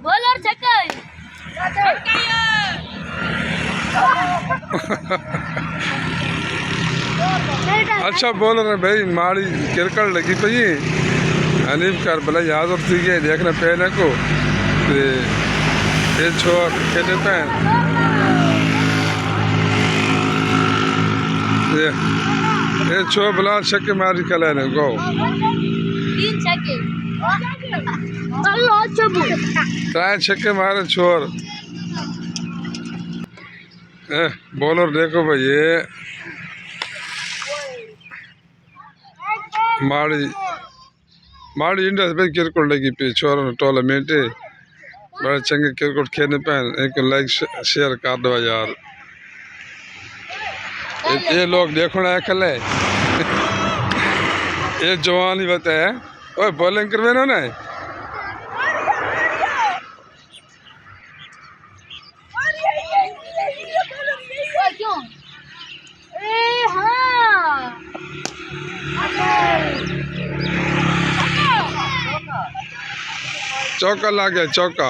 bowler छक्का अच्छा bowler है भाई माड़ी क्रिकेट लगी पई हनीफ कर भला याद थी गया देखना पहले को ये छोर खेले पे ये छोर भला छक्के मारी कले ने गो 3 छक्के चार छक्के मारे छोर बॉलर देखो भाई ये माड़ी इंडिया से क्रिकेट लगी पी छोर टूर्नामेंट बड़े चंगे क्रिकेट खेलने पे एक लाइक शेयर कर दो यार ये लोग देखो ना कल ये जवान ही बताया ओए बॉलिंग करवे ना क्यों हाँ चौका ला गया चौका